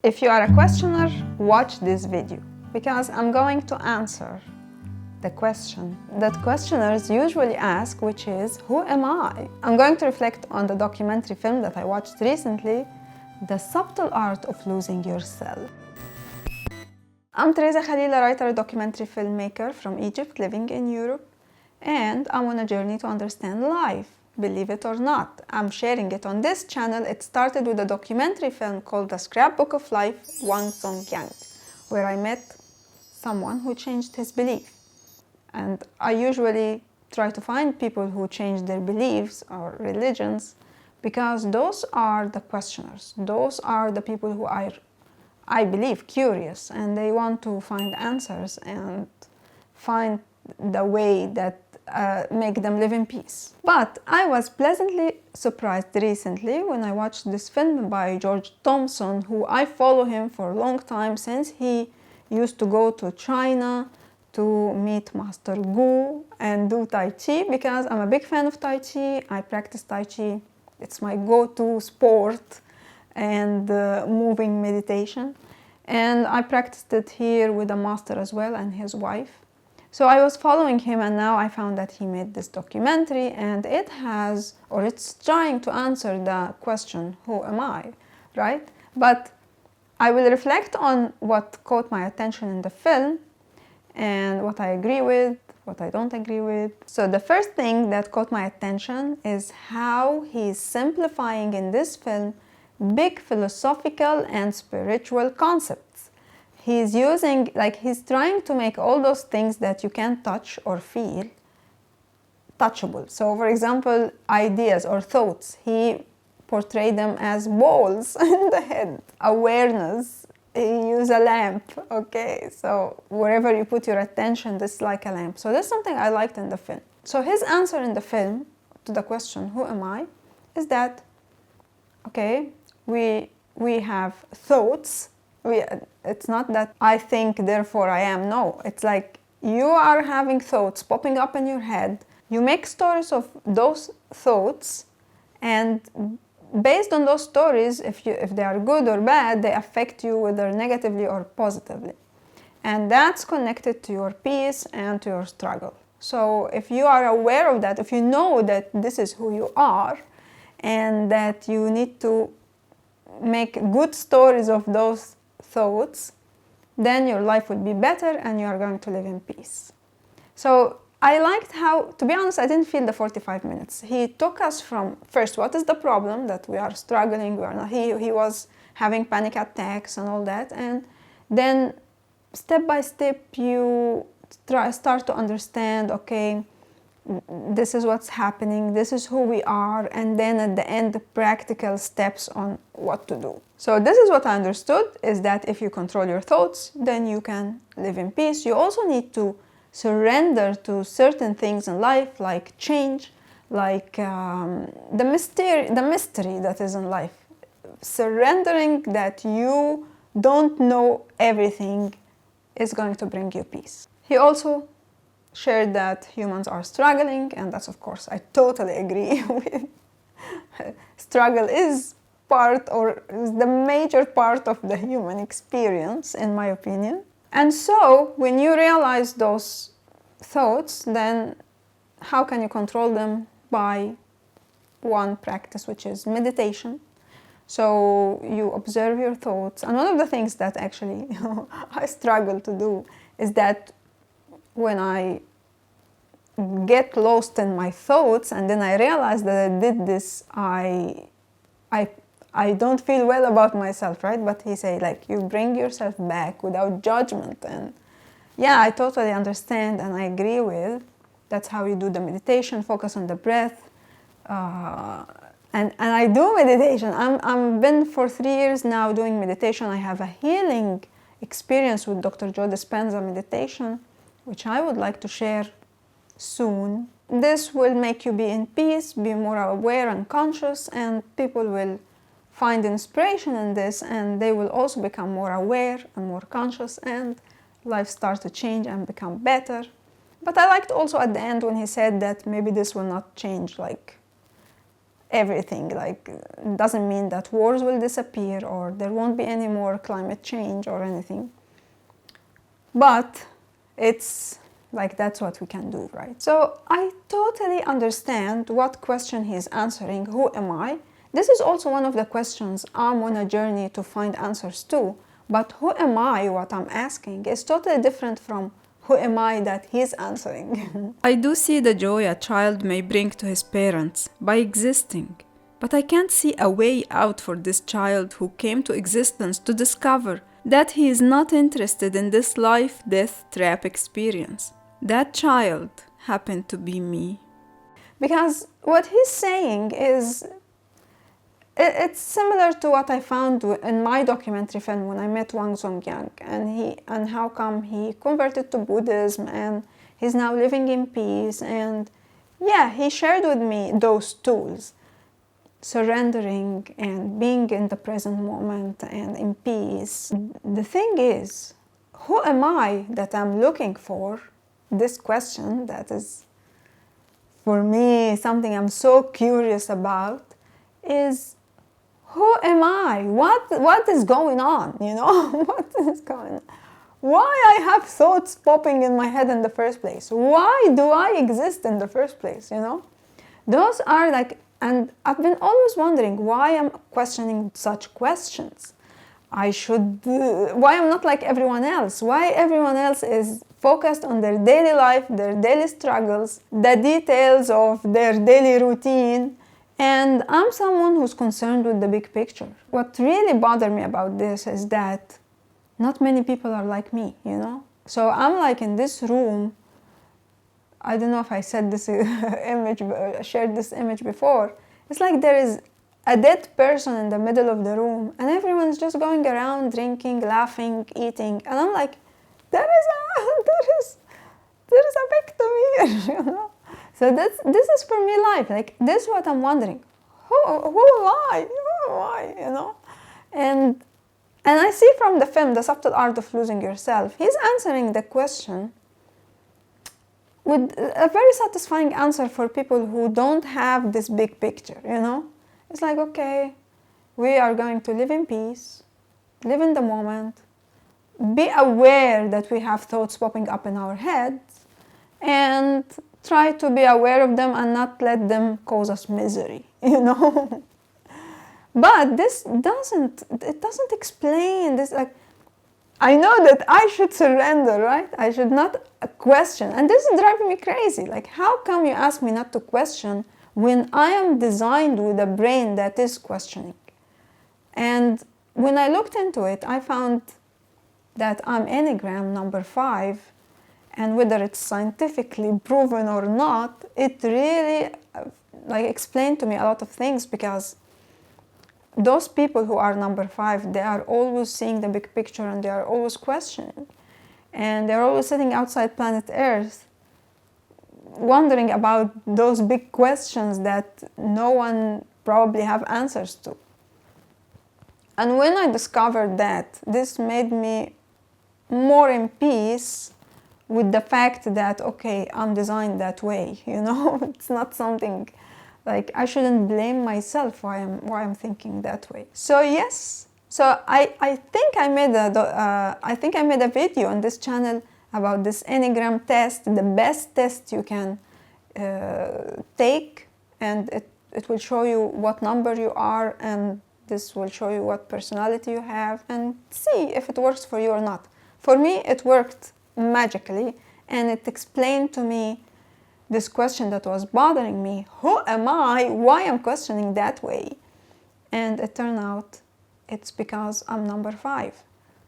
If you are a questioner, watch this video because I'm going to answer the question that questioners usually ask, which is, who am I? I'm going to reflect on the documentary film that I watched recently, The Subtle Art of Losing Yourself. I'm Theresa Khalil, a writer, documentary filmmaker from Egypt living in Europe, and I'm on a journey to understand life. Believe it or not, I'm sharing it on this channel. It started with a documentary film called The Scrapbook of Life, Wang Zongyang, where I met someone who changed his belief. And I usually try to find people who change their beliefs or religions because those are the questioners. Those are the people who are, I believe, curious, and they want to find answers and find the way that make them live in peace. But I was pleasantly surprised recently when I watched this film by George Thompson, who I follow him for a long time since he used to go to China to meet Master Gu and do Tai Chi, because I'm a big fan of Tai Chi. I practice Tai Chi. It's my go-to sport and moving meditation. And I practiced it here with a master as well and his wife. So I was following him, and now I found that he made this documentary, and it has, or it's trying to answer the question, who am I, right? But I will reflect on what caught my attention in the film and what I agree with, what I don't agree with. So the first thing that caught my attention is how he's simplifying in this film big philosophical and spiritual concepts. He's using, he's trying to make all those things that you can't touch or feel touchable. So for example, ideas or thoughts, he portrayed them as balls in the head. Awareness, he used a lamp, okay? So wherever you put your attention, this is like a lamp. So that's something I liked in the film. So his answer in the film to the question, who am I, is that, okay, we have thoughts. It's not that I think, therefore I am. No, it's like you are having thoughts popping up in your head. You make stories of those thoughts, and based on those stories, if they are good or bad, they affect you whether negatively or positively. And that's connected to your peace and to your struggle. So if you are aware of that, if you know that this is who you are and that you need to make good stories of those thoughts, then your life will be better and you are going to live in peace. So I liked how, to be honest, I didn't feel the 45 minutes. He took us from, first, what is the problem that we are struggling, we are not, he was having panic attacks and all that, and then step by step you start to understand, okay, this is what's happening, this is who we are, and then at the end, the practical steps on what to do. So this is what I understood, is that if you control your thoughts, then you can live in peace. You also need to surrender to certain things in life, like change, like the mystery that is in life. Surrendering that you don't know everything is going to bring you peace. He also shared that humans are struggling, and that's, of course, I totally agree with. Struggle is part, or is the major part of the human experience, in my opinion. And so when you realize those thoughts, then how can you control them? By one practice, which is meditation. So you observe your thoughts, and one of the things that actually I struggle to do is that when I get lost in my thoughts and then I realize that I did this, I don't feel well about myself, right? But he said, like, you bring yourself back without judgment. And yeah, I totally understand and I agree with. That's how you do the meditation, focus on the breath. And I do meditation. I've been for 3 years now doing meditation. I have a healing experience with Dr. Joe Dispenza meditation, which I would like to share soon. This will make you be in peace, be more aware and conscious, and people will find inspiration in this, and they will also become more aware and more conscious, and life starts to change and become better. But I liked also at the end when he said that maybe this will not change like everything. Like, it doesn't mean that wars will disappear or there won't be any more climate change or anything. But it's like, that's what we can do, right? So I totally understand what question he's answering, who am I? This is also one of the questions I'm on a journey to find answers to. But who am I, what I'm asking, is totally different from who am I that he's answering. I do see the joy a child may bring to his parents by existing, but I can't see a way out for this child who came to existence to discover that he is not interested in this life-death trap experience. That child happened to be me. Because what he's saying is, it's similar to what I found in my documentary film when I met Wang Zongyang, and how come he converted to Buddhism and he's now living in peace. And yeah, he shared with me those tools, surrendering and being in the present moment and in peace. The thing is, who am I that I'm looking for? This question that is, for me, something I'm so curious about is, who am I? What is going on, you know? What is going on? Why I have thoughts popping in my head in the first place? Why do I exist in the first place, you know? Those are like, and I've been always wondering why I'm questioning such questions. Why I'm not like everyone else? Why everyone else is focused on their daily life, their daily struggles, the details of their daily routine, and I'm someone who's concerned with the big picture. What really bothered me about this is that not many people are like me, you know? So I'm like in this room, I don't know if I said this shared this image before. It's like there is a dead person in the middle of the room and everyone's just going around drinking, laughing, eating. And I'm like, there is a victim here, you know? So this is for me life. Like, this is what I'm wondering. Who am I? Who am I, you know? And I see from the film, The Subtle Art of Losing Yourself, he's answering the question with a very satisfying answer for people who don't have this big picture, you know? It's like, okay, we are going to live in peace, live in the moment, be aware that we have thoughts popping up in our heads, and try to be aware of them and not let them cause us misery, you know? But this doesn't explain this. Like, I know that I should surrender, right? I should not question. And this is driving me crazy. Like, how come you ask me not to question when I am designed with a brain that is questioning? And when I looked into it, I found that I'm Enneagram number 5, and whether it's scientifically proven or not, it really explained to me a lot of things, because those people who are number 5, they are always seeing the big picture and they are always questioning. And they're always sitting outside planet Earth wondering about those big questions that no one probably have answers to. And when I discovered that, this made me more in peace with the fact that, okay, I'm designed that way, you know? It's not something, like, I shouldn't blame myself why I'm thinking that way. So yes, so I think I made a video on this channel about this Enneagram test, the best test you can take, and it will show you what number you are, and this will show you what personality you have, and see if it works for you or not. For me, it worked magically, and it explained to me this question that was bothering me. Who am I? Why I'm questioning that way? And it turned out it's because I'm number 5.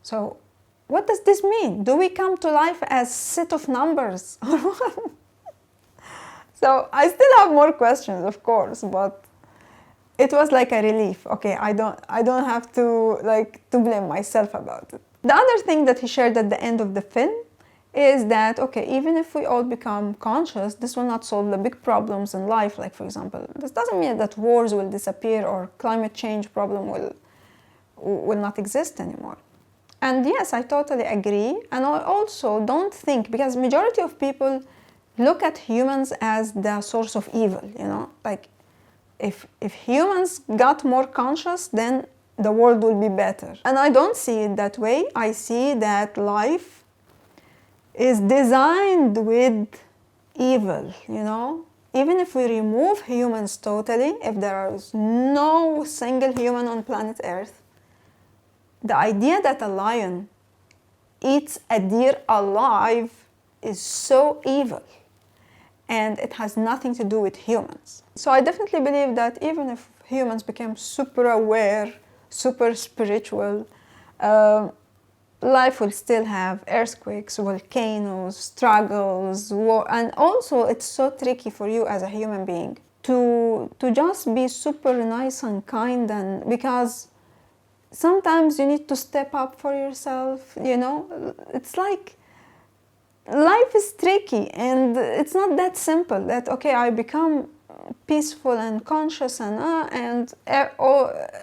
So what does this mean? Do we come to life as set of numbers or what? So I still have more questions, of course, but it was like a relief. Okay, I don't have to blame myself about it. The other thing that he shared at the end of the film is that, okay, even if we all become conscious, this will not solve the big problems in life. Like, for example, this doesn't mean that wars will disappear or climate change problem will not exist anymore. And yes, I totally agree. And I also don't think, because majority of people look at humans as the source of evil, you know, like if humans got more conscious, then the world will be better. And I don't see it that way. I see that life is designed with evil, you know? Even if we remove humans totally, if there is no single human on planet Earth, the idea that a lion eats a deer alive is so evil, and it has nothing to do with humans. So I definitely believe that even if humans became super aware, super spiritual, life will still have earthquakes, volcanoes, struggles, war, and also it's so tricky for you as a human being to just be super nice and kind, and because sometimes you need to step up for yourself, you know? It's like life is tricky, and it's not that simple that, okay, I become peaceful and conscious and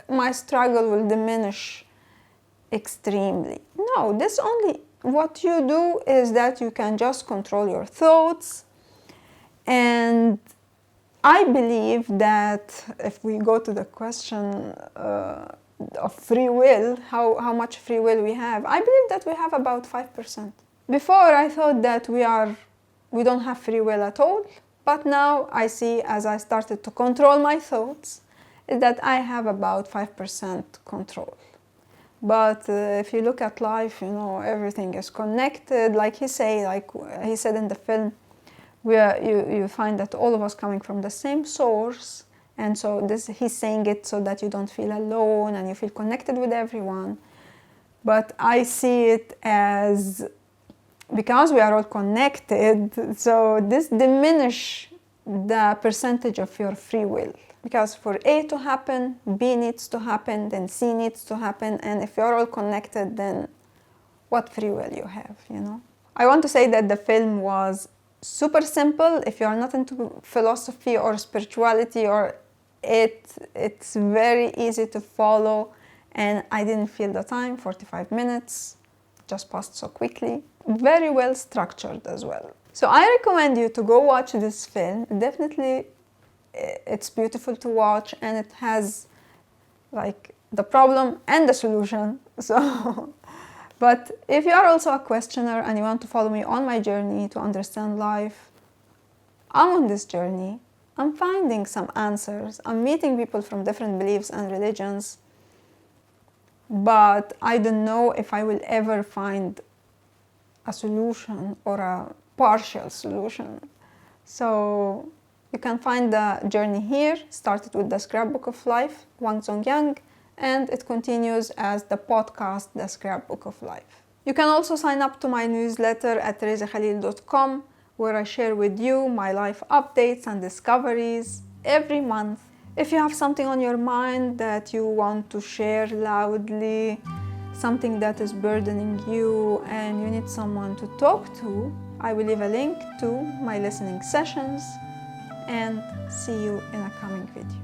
my struggle will diminish extremely. No, this only, what you do is that you can just control your thoughts. And I believe that if we go to the question of free will, how much free will we have, I believe that we have about 5%. Before I thought that we don't have free will at all, but now I see, as I started to control my thoughts, is that I have about 5% control. But if you look at life, you know, everything is connected. Like he said in the film, you find that all of us coming from the same source, and so he's saying it so that you don't feel alone and you feel connected with everyone. But I see it as, because we are all connected, so this diminish the percentage of your free will. Because for A to happen, B needs to happen, then C needs to happen, and if you're all connected, then what free will you have, you know? I want to say that the film was super simple. If you're not into philosophy or spirituality, or it's very easy to follow, and I didn't feel the time. 45 minutes just passed so quickly. Very well structured as well. So I recommend you to go watch this film. Definitely, it's beautiful to watch, and it has like the problem and the solution. So, but if you are also a questioner and you want to follow me on my journey to understand life, I'm on this journey. I'm finding some answers. I'm meeting people from different beliefs and religions, but I don't know if I will ever find a solution or a partial solution. So you can find the journey here. Started with the Scrapbook of Life, Wang Zongyang, and it continues as the podcast, the Scrapbook of Life. You can also sign up to my newsletter at teresakhalil.com, where I share with you my life updates and discoveries every month. If you have something on your mind that you want to share loudly, something that is burdening you and you need someone to talk to, I will leave a link to my listening sessions, and see you in a coming video.